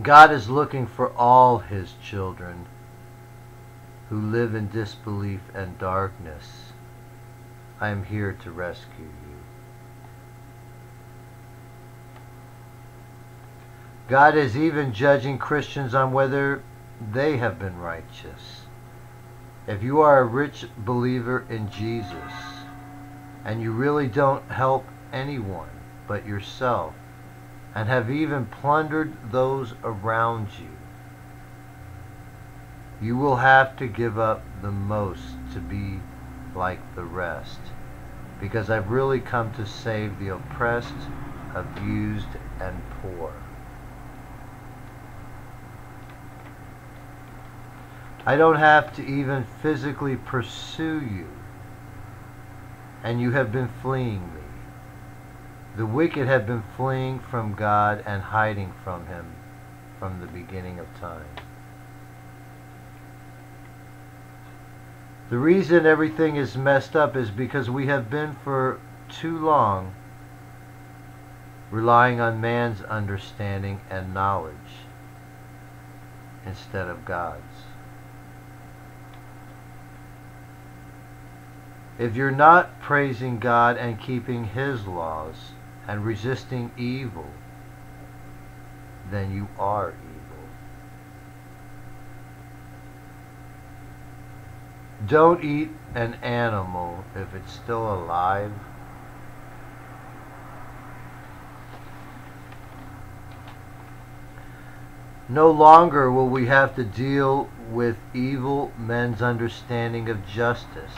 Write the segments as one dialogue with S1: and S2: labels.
S1: God is looking for all His children who live in disbelief and darkness. I am here to rescue you. God is even judging Christians on whether they have been righteous. If you are a rich believer in Jesus and you really don't help anyone but yourself and have even plundered those around you, you will have to give up the most to be like the rest, because I've really come to save the oppressed, abused, and poor. I don't have to even physically pursue you, and you have been fleeing me. The wicked have been fleeing from God and hiding from Him from the beginning of time. The reason everything is messed up is because we have been for too long relying on man's understanding and knowledge instead of God's. If you're not praising God and keeping His laws and resisting evil, then you are evil. Don't eat an animal if it's still alive. No longer will we have to deal with evil men's understanding of justice,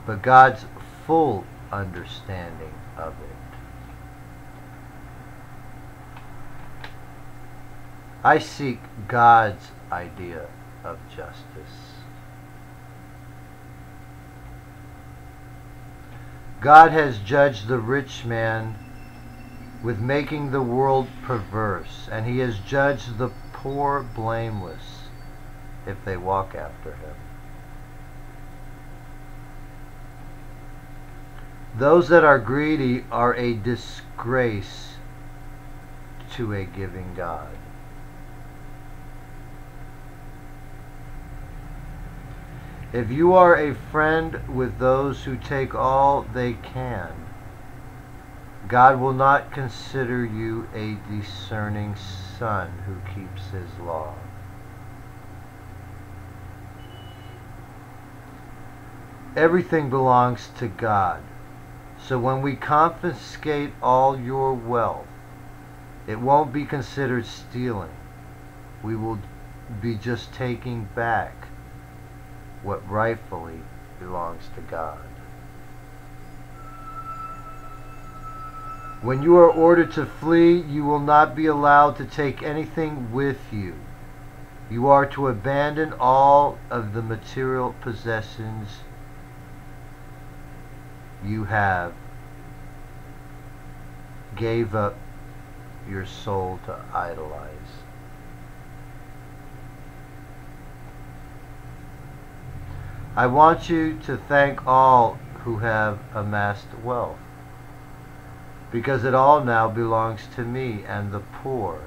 S1: but God's full understanding of it. I seek God's idea of justice. God has judged the rich man with making the world perverse, and He has judged the poor blameless if they walk after Him. Those that are greedy are a disgrace to a giving God. If you are a friend with those who take all they can, God will not consider you a discerning son who keeps His law. Everything belongs to God. So when we confiscate all your wealth, it won't be considered stealing. We will be just taking back what rightfully belongs to God. When you are ordered to flee, you will not be allowed to take anything with you. You are to abandon all of the material possessions you have. Gave up your soul to idolize. I want you to thank all who have amassed wealth, because it all now belongs to me and the poor,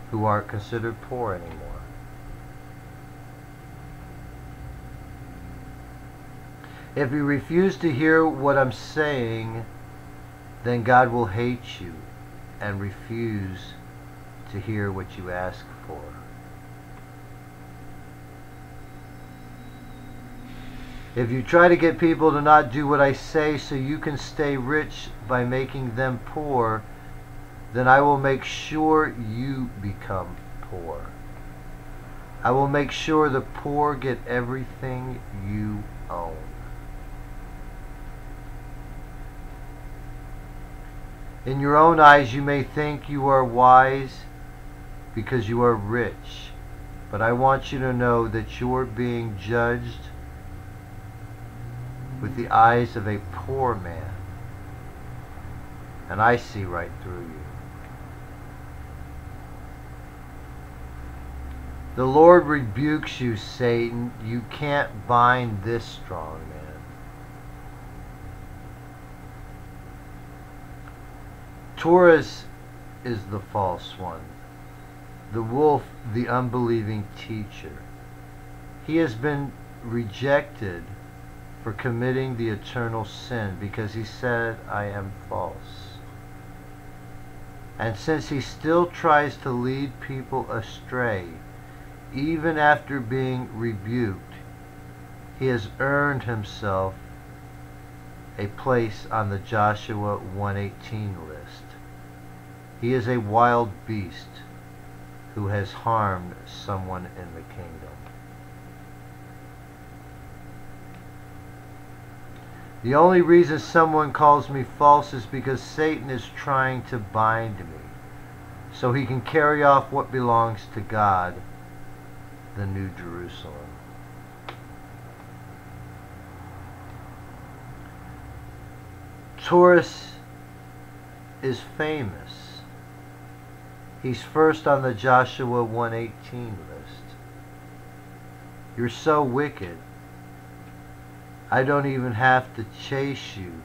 S1: who aren't considered poor anymore. If you refuse to hear what I'm saying, then God will hate you and refuse to hear what you ask for. If you try to get people to not do what I say so you can stay rich by making them poor, then I will make sure you become poor. I will make sure the poor get everything you own. In your own eyes you may think you are wise because you are rich, but I want you to know that you are being judged with the eyes of a poor man, and I see right through you. The Lord rebukes you, Satan. You can't bind this strong man. Taurus is the false one, the wolf, the unbelieving teacher. He has been rejected for committing the eternal sin because he said, I am false. And since he still tries to lead people astray, even after being rebuked, he has earned himself a place on the Joshua 1:18 list. He is a wild beast who has harmed someone in the kingdom. The only reason someone calls me false is because Satan is trying to bind me so he can carry off what belongs to God, the New Jerusalem. Taurus is famous. He's first on the Joshua 1:18 list. You're so wicked, I don't even have to chase you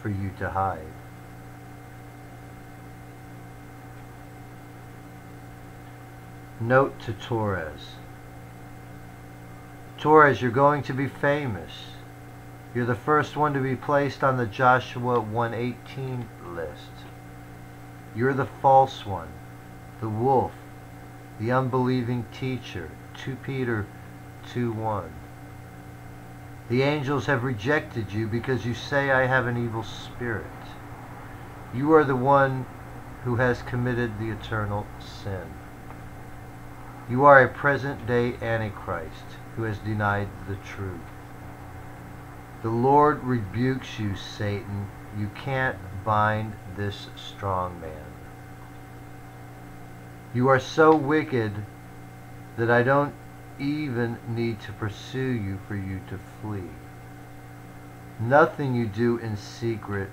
S1: for you to hide. Note to Taurus. Taurus, you're going to be famous. You're the first one to be placed on the Joshua 1:18 list. You're the false one, the wolf, the unbelieving teacher, 2 Peter 2:1. The angels have rejected you because you say, I have an evil spirit. You are the one who has committed the eternal sin. You are a present-day Antichrist who has denied the truth. The Lord rebukes you, Satan. You can't bind this strong man. You are so wicked that I don't even need to pursue you for you to flee. Nothing you do in secret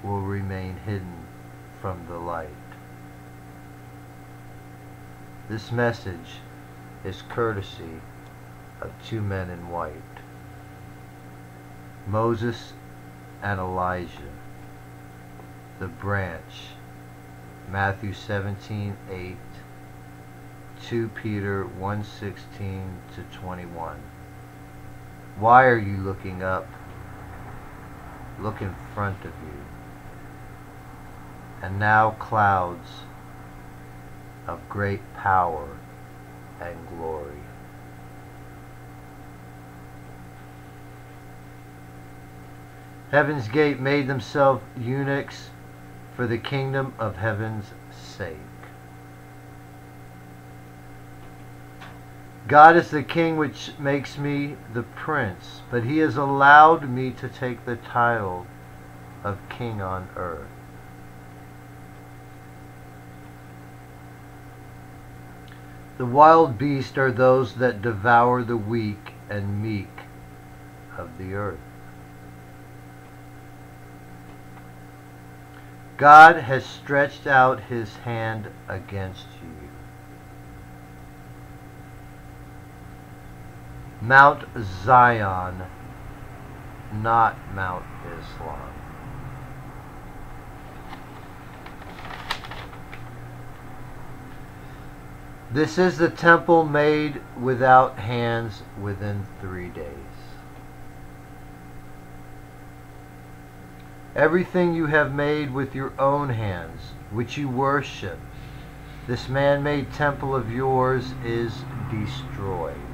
S1: will remain hidden from the light. This message is courtesy of 2 men in white, Moses and Elijah, the branch, Matthew 17:8, 2 Peter 1:16-21. Why are you looking up? Look in front of you. And now clouds of great power and glory. Heaven's gate made themselves eunuchs for the kingdom of heaven's sake. God is the king which makes me the prince, but he has allowed me to take the title of king on earth. The wild beasts are those that devour the weak and meek of the earth. God has stretched out his hand against you. Mount Zion, not Mount Islam. This is the temple made without hands within 3 days. Everything you have made with your own hands, which you worship, this man-made temple of yours is destroyed.